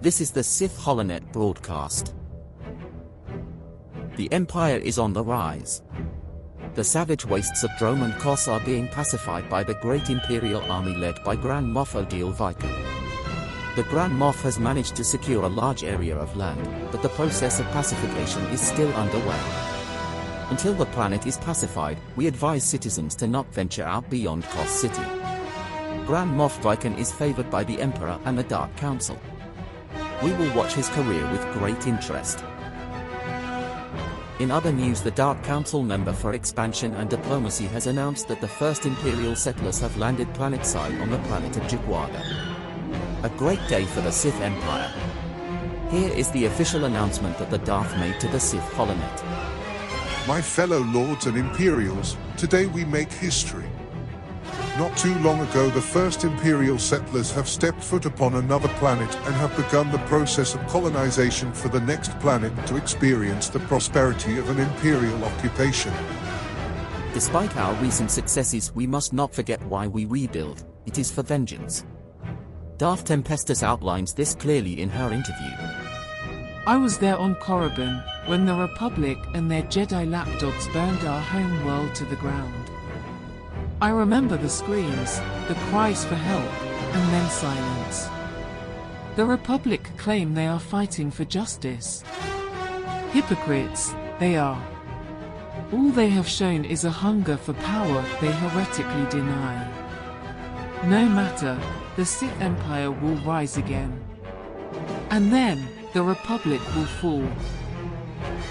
This is the Sith holonet broadcast. The Empire is on the rise. The savage wastes of Drome and Kos are being pacified by the great Imperial army led by Grand Moff Odile Viken. The Grand Moff has managed to secure a large area of land, but the process of pacification is still underway. Until the planet is pacified, we advise citizens to not venture out beyond Kos City. Grand Moff Viken is favored by the Emperor and the Dark Council. We will watch his career with great interest. In other news, the Dark Council member for expansion and diplomacy has announced that the first Imperial settlers have landed planetside on the planet of Jaguada. A great day for the Sith Empire. Here is the official announcement that the Darth made to the Sith holonet. My fellow Lords and Imperials, today we make history. Not too long ago, the first Imperial settlers have stepped foot upon another planet and have begun the process of colonization for the next planet to experience the prosperity of an Imperial occupation. Despite our recent successes, we must not forget why we rebuild. It is for vengeance. Darth Tempestus outlines this clearly in her interview. I was there on Korriban when the Republic and their Jedi lapdogs burned our home world to the ground. I remember the screams, the cries for help, and then silence. The Republic claim they are fighting for justice. Hypocrites, they are. All they have shown is a hunger for power they heretically deny. No matter, the Sith Empire will rise again. And then, the Republic will fall.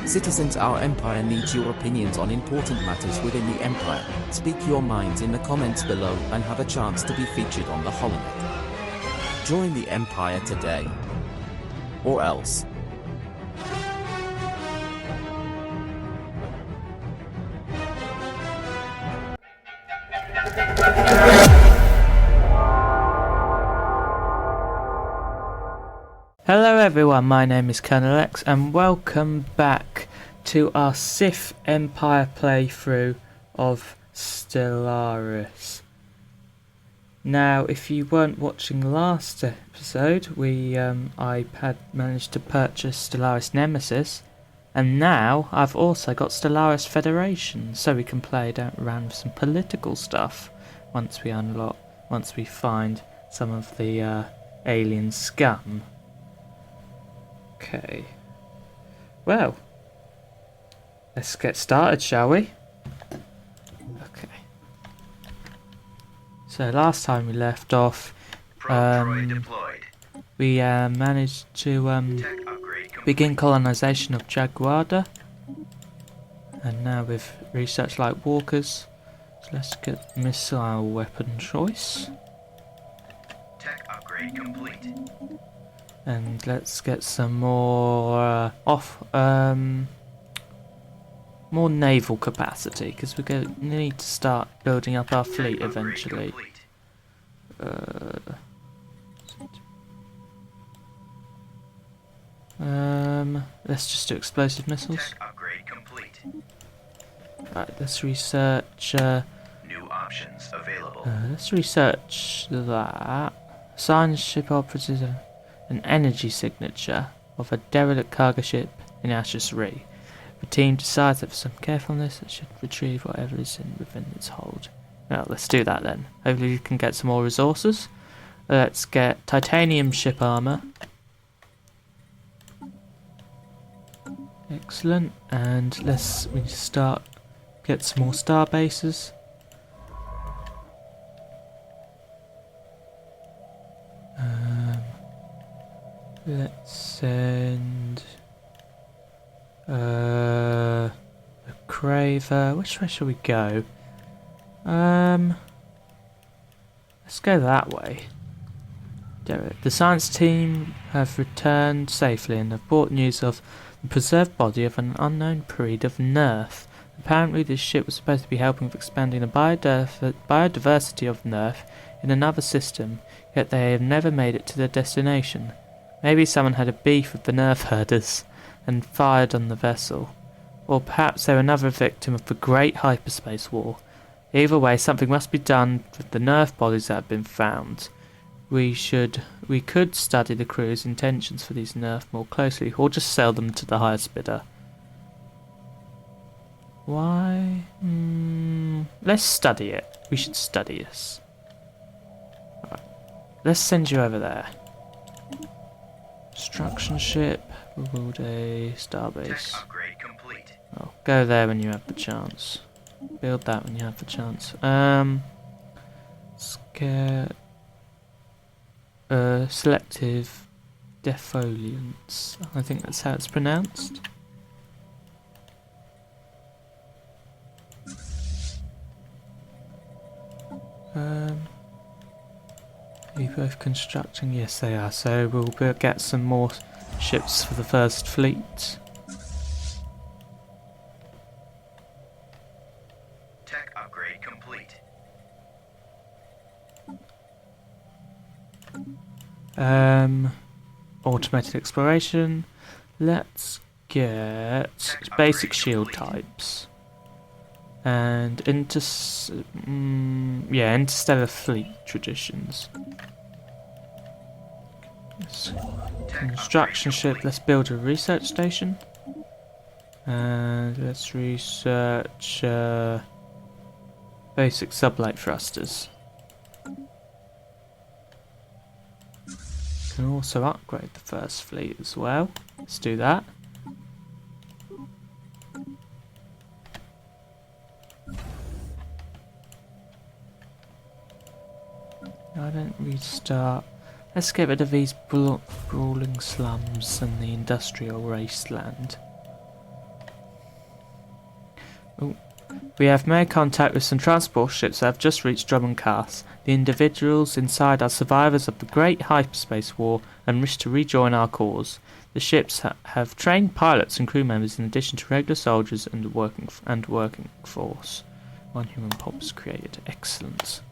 Citizens, our Empire needs your opinions on important matters within the Empire. Speak your minds in the comments below and have a chance to be featured on the holonet. Join the Empire today. Or else. Hello everyone, my name is Colonel X and welcome back to our Sith Empire playthrough of Stellaris. Now, if you weren't watching last episode, I had managed to purchase Stellaris Nemesis, and now I've also got Stellaris Federation, so we can play around with some political stuff once we find some of the alien scum. Okay, well, let's get started, shall we? Okay. So last time we left off, we managed to begin colonization of Jaguada, and now we've researched light walkers. So let's get missile weapon choice. Tech upgrade complete. And let's get some more more naval capacity, because we're going to need to start building up our fleet eventually. Let's just do explosive missiles. Right, let's research. New options available. Let's research that. Science ship operative. An energy signature of a derelict cargo ship in Ashes Re. The team decides that for some carefulness it should retrieve whatever is within its hold. Well, let's do that then. Hopefully we can get some more resources. Let's get titanium ship armor. Excellent. And we get some more star bases. Let's send a Craver. Which way shall we go? Let's go that way. The science team have returned safely and have brought news of the preserved body of an unknown breed of Nerf. Apparently this ship was supposed to be helping with expanding the biodiversity of Nerf in another system, yet they have never made it to their destination. Maybe someone had a beef with the Nerf herders and fired on the vessel. Or perhaps they were another victim of the Great Hyperspace War. Either way, something must be done with the Nerf bodies that have been found. we could study the crew's intentions for these nerfs more closely, or just sell them to the highest bidder. Why? Let's study it. We should study this. Right. Let's send you over there. Construction ship, world a starbase. Tech upgrade complete. Oh, go there when you have the chance. Build that when you have the chance. Selective defoliants. I think that's how it's pronounced. Are you both constructing? Yes, they are. So we'll get some more ships for the first fleet. Tech upgrade complete. Automated exploration. Let's get basic shield types. And interstellar fleet traditions. Construction ship. Let's build a research station. And let's research basic sublight thrusters. Can also upgrade the first fleet as well. Let's do that. I don't restart. Let's get rid of these brawling slums and the industrial wasteland. Ooh. We have made contact with some transport ships that have just reached Drummond Cast. The individuals inside are survivors of the Great Hyperspace War and wish to rejoin our cause. The ships have trained pilots and crew members in addition to regular soldiers and working force. One human pop's created. Excellent.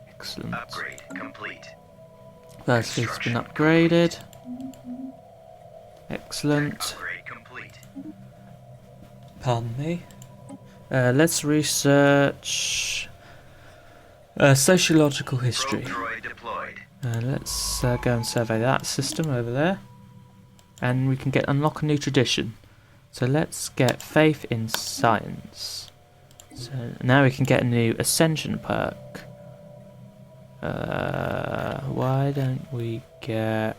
Excellent. Upgrade complete. First fleet's been upgraded. Excellent. Upgrade complete. Pardon me. Let's research sociological history. Probe droid deployed. Let's go and survey that system over there. And we can unlock a new tradition. So let's get faith in science. So now we can get a new ascension perk. Why don't we get...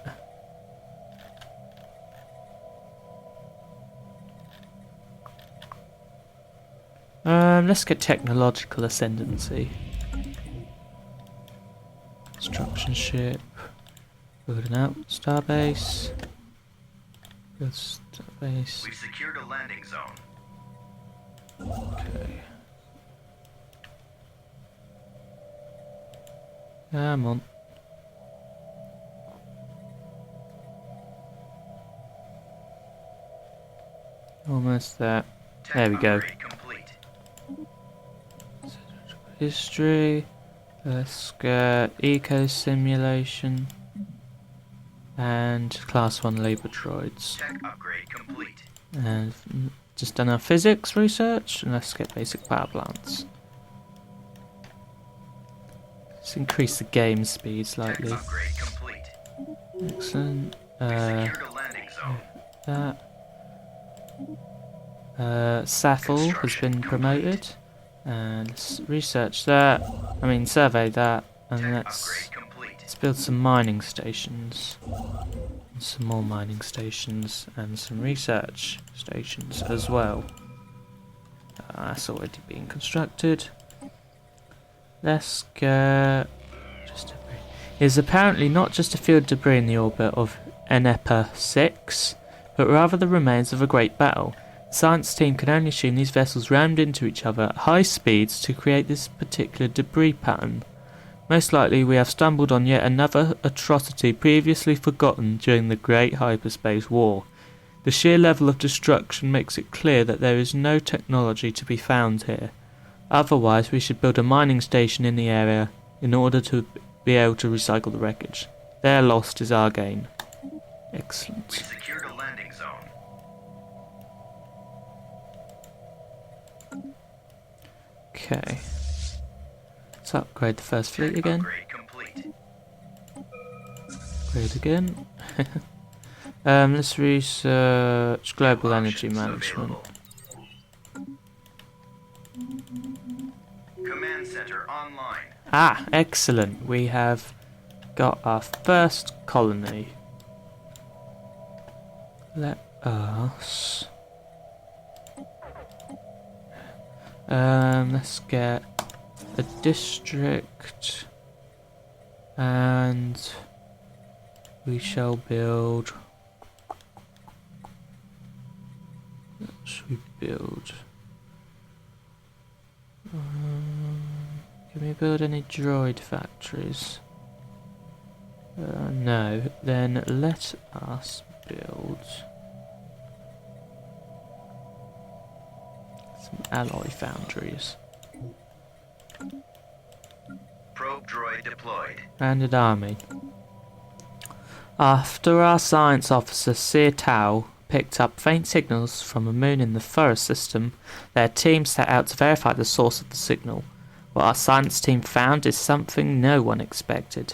let's get technological ascendancy. Construction ship. Building out starbase. Build starbase. We've secured a landing zone. Okay. Come on. Almost there. There we go. History. Let's get eco simulation and class 1 labour droids. Tech upgrade complete. And just done our physics research, and let's get basic power plants. Let's increase the game speed slightly. Tech upgrade complete. Excellent. We've secured a landing zone. That. Saffel has been promoted. And let's research that. Survey that. And let's build some mining stations. And some more mining stations. And some research stations as well. That's already being constructed. Let's get... There's apparently not just a field of debris in the orbit of Enepa 6, but rather the remains of a great battle. The science team can only assume these vessels rammed into each other at high speeds to create this particular debris pattern. Most likely we have stumbled on yet another atrocity previously forgotten during the Great Hyperspace War. The sheer level of destruction makes it clear that there is no technology to be found here. Otherwise we should build a mining station in the area in order to be able to recycle the wreckage. Their loss is our gain. Excellent. We've secured a landing zone. Okay. Let's upgrade the first fleet again. Upgrade complete. Upgrade again. Let's research global energy Options management. available. Command center online. Ah, excellent. We have got our first colony. Let us... let's get a district, and we shall build... What should we build? Can we build any droid factories? No. Then let us build some alloy foundries. Probe droid deployed. Landed army. After our science officer Sir Tao picked up faint signals from a moon in the forest system, their team set out to verify the source of the signal. What our science team found is something no one expected.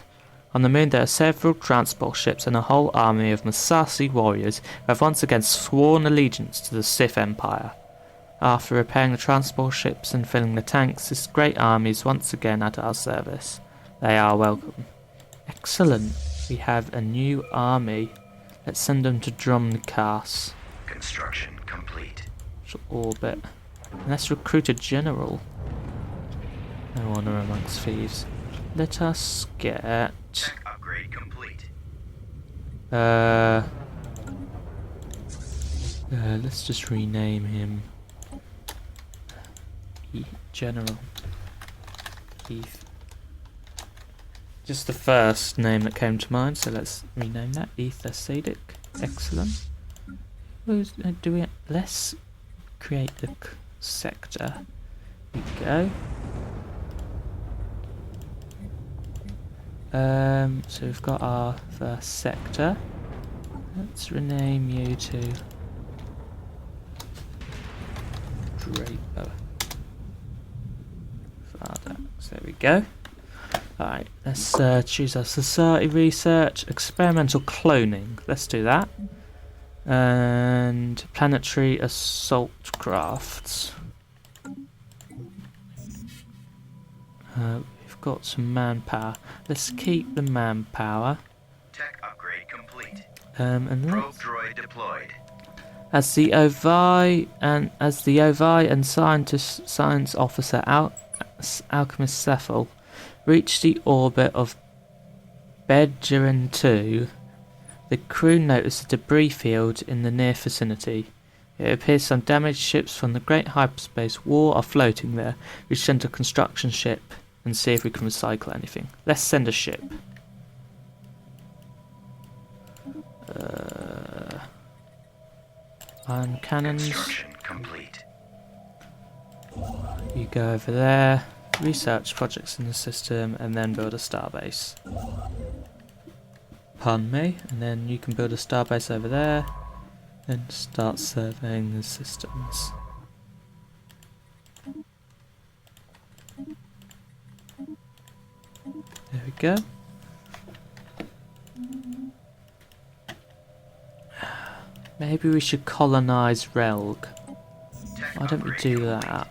On the moon there are several transport ships and a whole army of Massassi warriors who have once again sworn allegiance to the Sith Empire. After repairing the transport ships and filling the tanks, this great army is once again at our service. They are welcome. Excellent. We have a new army. Let's send them to Dromnicas. Construction complete. To orbit. And let's recruit a general. No honor amongst thieves. Let us get... Tech upgrade complete. let's just rename him General Heath. Just the first name that came to mind, so let's rename that Ether Sadic. Excellent. Let's create a sector. Here we go. So we've got our first sector. Let's rename you to Draper. So there we go. Alright, let's choose our society research, experimental cloning. Let's do that. And planetary assault crafts. We've got some manpower. Let's keep the manpower. Tech upgrade complete. And Probe let's, droid deployed. as the OVI and science officer Alchemist Cephal reached the orbit of Bedgerin 2, the crew noticed a debris field in the near vicinity. It appears some damaged ships from the Great Hyperspace War are floating there. We should send a construction ship and see if we can recycle anything. Let's send a ship. Iron cannons. Construction complete. You go over there, research projects in the system, and then build a starbase. Pardon me, and then you can build a starbase over there, and start surveying the systems. There we go. Maybe we should colonize Relg. Tech Why don't we upgrade do complete. that?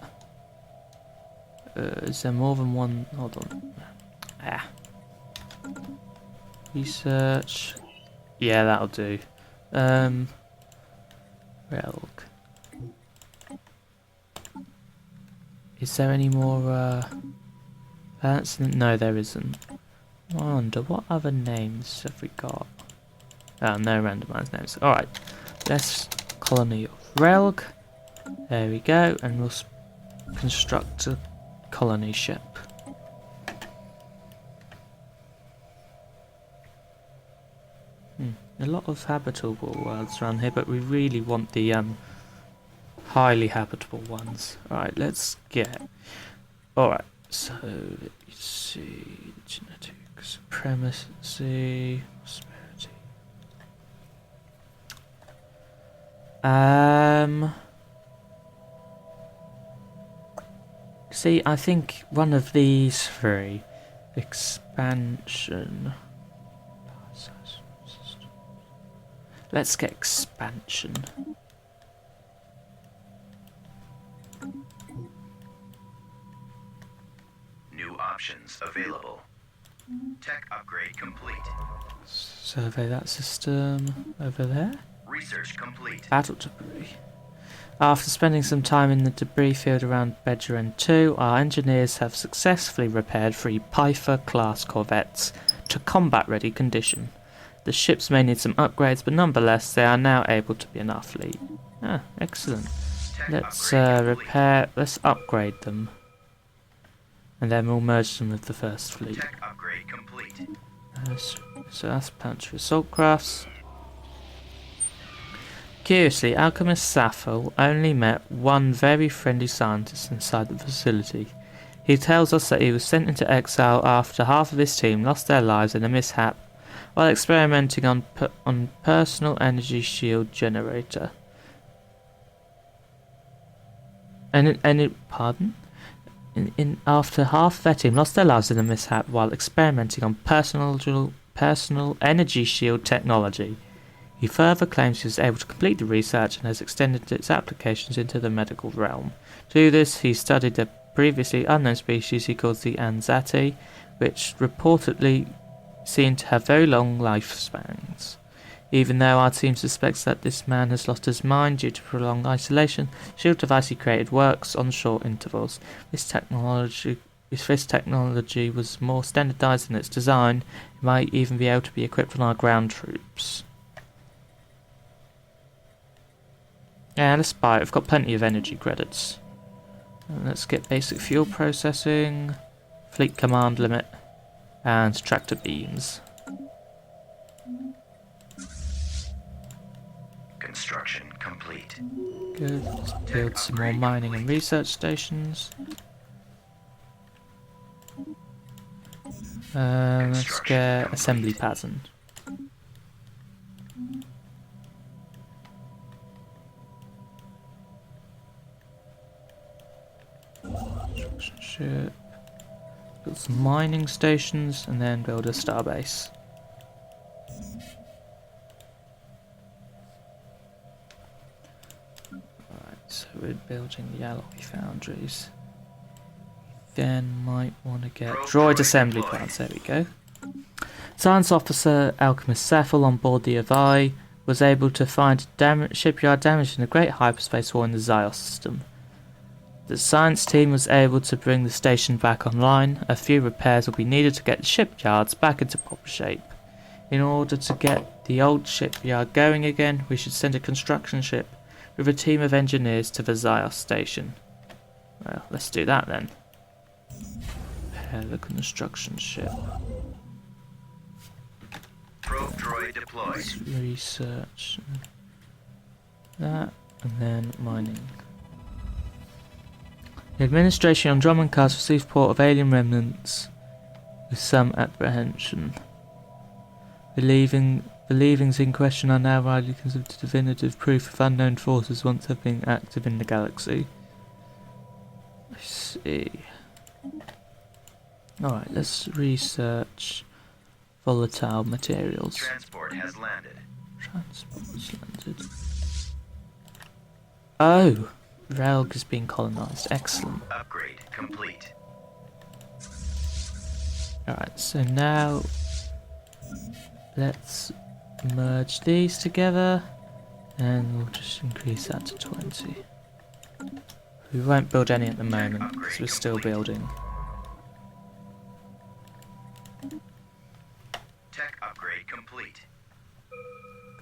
Is there more than one? Hold on. Ah. Research. Yeah, that'll do. Relg. Is there any more planets? No, there isn't. I wonder what other names have we got? Oh, no randomized names. Alright. Let's colony of Relg. There we go, and we'll construct a colony ship. A lot of habitable worlds around here, but we really want the highly habitable ones. Alright, let's get... Alright, so let's see... Genetic supremacy... Prosperity... See, I think one of these three, expansion. Let's get expansion. New options available. Tech upgrade complete. Survey that system over there. Research complete. Battle debris. After spending some time in the debris field around Bedouin 2, our engineers have successfully repaired 3 Pythor-class corvettes to combat-ready condition. The ships may need some upgrades, but nonetheless, they are now able to be in our fleet. Ah, excellent. Let's let's upgrade them. And then we'll merge them with the first fleet. Tech upgrade complete. So that's Pantry Assault Crafts. Curiously, Alchemist Sappho only met one very friendly scientist inside the facility. He tells us that he was sent into exile after half of his team lost their lives in a mishap while experimenting on personal energy shield generator. After half their team lost their lives in a mishap while experimenting on personal energy shield technology. He further claims he was able to complete the research and has extended its applications into the medical realm. To do this, he studied a previously unknown species he calls the Anzati, which reportedly seem to have very long lifespans. Even though our team suspects that this man has lost his mind due to prolonged isolation, the shield device he created works on short intervals. If this technology was more standardized in its design, it might even be able to be equipped on our ground troops. Yeah, let's buy it. We've got plenty of energy credits. And let's get basic fuel processing, fleet command limit, and tractor beams. Construction complete. Good. Let's build some more mining and research stations. Let's get assembly pattern. Ship. Build some mining stations and then build a starbase. Alright, so we're building the alloy foundries. Then might want to get droid assembly plants. There we go. Science officer Alchemist Cephal on board the Avi was able to find shipyard damage in a great hyperspace war in the Zyos system. The science team was able to bring the station back online. A few repairs will be needed to get the shipyards back into proper shape. In order to get the old shipyard going again, we should send a construction ship with a team of engineers to the Zyos station. Well, let's do that then. Prepare the construction ship. Probe droid deployed. Let's research that and then mining. The administration on Drummond Cars received report of alien remnants with some apprehension. The leavings in question are now widely considered definitive proof of unknown forces once have been active in the galaxy. I see. Alright, let's research volatile materials. Transport has landed. Transport's landed. Oh! Relg is being colonised. Excellent. Upgrade complete. Alright, so now let's merge these together and we'll just increase that to 20. We won't build any at the moment because we're still building. Tech upgrade complete.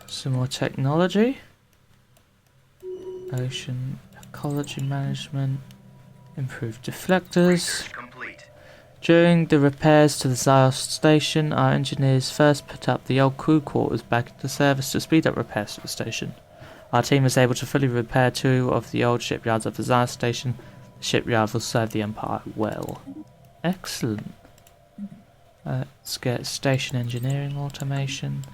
Some more technology. Ocean ecology management. Improved deflectors. Research complete. During the repairs to the Zyos station, our engineers first put up the old crew quarters back into service to speed up repairs to the station. Our team was able to fully repair 2 of the old shipyards of the Zyos station. The shipyard will serve the Empire well. Excellent. Let's get station engineering automation.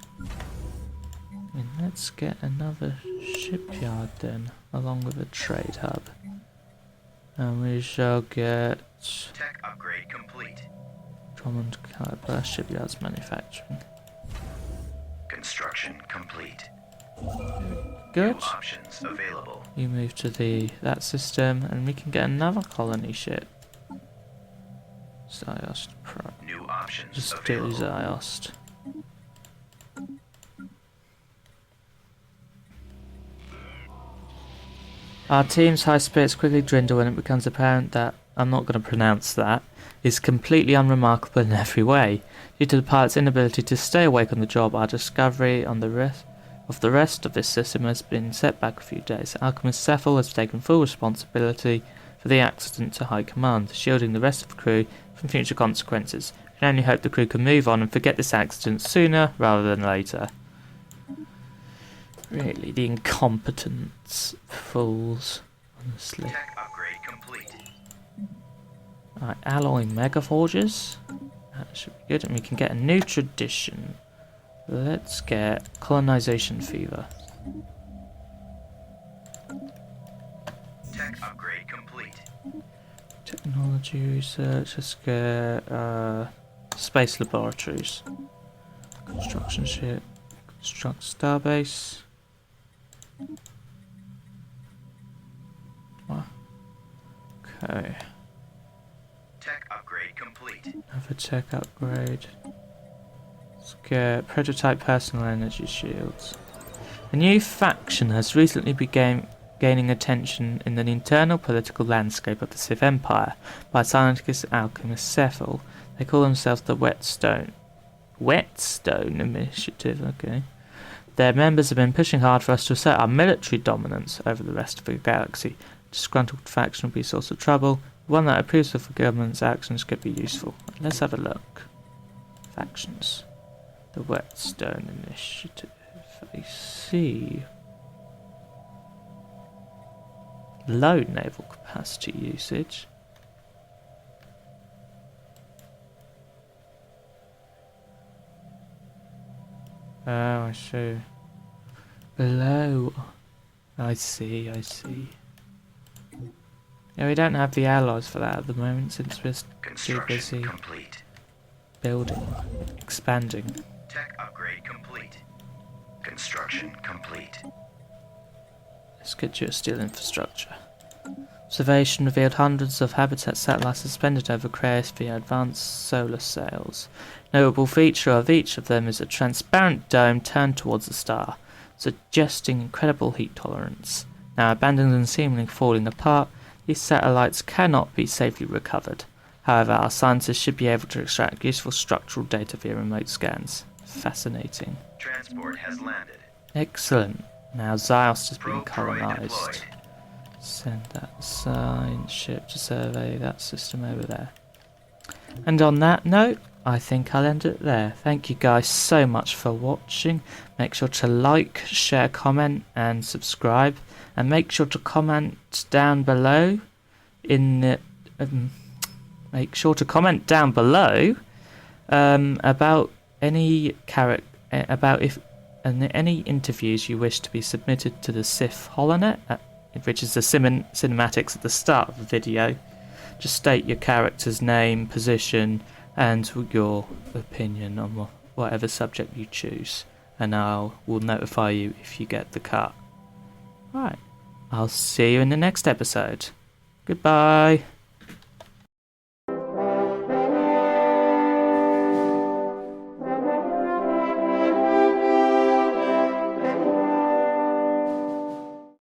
And let's get another shipyard then, along with a trade hub. And we shall get Tech upgrade complete. Drummond Caliber Shipyards Manufacturing. Construction complete. Good. New options available. You move to that system, and we can get another colony ship. Ziost Pro. New options Just do available. Ziost. Our team's high spirits quickly dwindle when it becomes apparent that, I'm not going to pronounce that, is completely unremarkable in every way. Due to the pilot's inability to stay awake on the job, our discovery on the rest of this system has been set back a few days. Alchemist Cephal has taken full responsibility for the accident to high command, shielding the rest of the crew from future consequences. We can only hope the crew can move on and forget this accident sooner rather than later. Really, the incompetence fools, honestly. Tech upgrade complete. Alright, alloy mega forges. That should be good, and we can get a new tradition. Let's get colonization fever. Tech upgrade complete. Technology research. Let's get space laboratories. Construction ship. Construct starbase. Okay. Tech upgrade complete. Another tech upgrade. Let's get prototype personal energy shields. A new faction has recently begun gaining attention in the internal political landscape of the Sith Empire by scientist alchemist Cephal. They call themselves the Whetstone Initiative, okay. Their members have been pushing hard for us to assert our military dominance over the rest of the galaxy. A disgruntled faction will be a source of trouble. One that approves of the government's actions could be useful. Let's have a look. Factions. The Whetstone Initiative. I see. Low naval capacity usage. Oh, I see. Below. I see. Yeah, we don't have the alloys for that at the moment since we're too Construction busy complete. building, expanding. Tech upgrade complete. Construction complete. Let's get you a steel infrastructure. Observation revealed hundreds of habitat satellites suspended over Craos via advanced solar sails. Notable feature of each of them is a transparent dome turned towards the star, suggesting incredible heat tolerance. Now abandoned and seemingly falling apart, these satellites cannot be safely recovered. However, our scientists should be able to extract useful structural data via remote scans. Fascinating. Transport has landed. Excellent. Now Ziost has been Probe colonised. deployed. Send that science ship to survey that system over there. And on that note, I think I'll end it there. Thank you guys so much for watching. Make sure to like, share, comment and subscribe. And make sure to comment down below about any any interviews you wish to be submitted to the Sith holonet, which is the cinematics at the start of the video. Just state your character's name, position, and your opinion on whatever subject you choose, and I will notify you if you get the cut. Right, I'll see you in the next episode. Goodbye.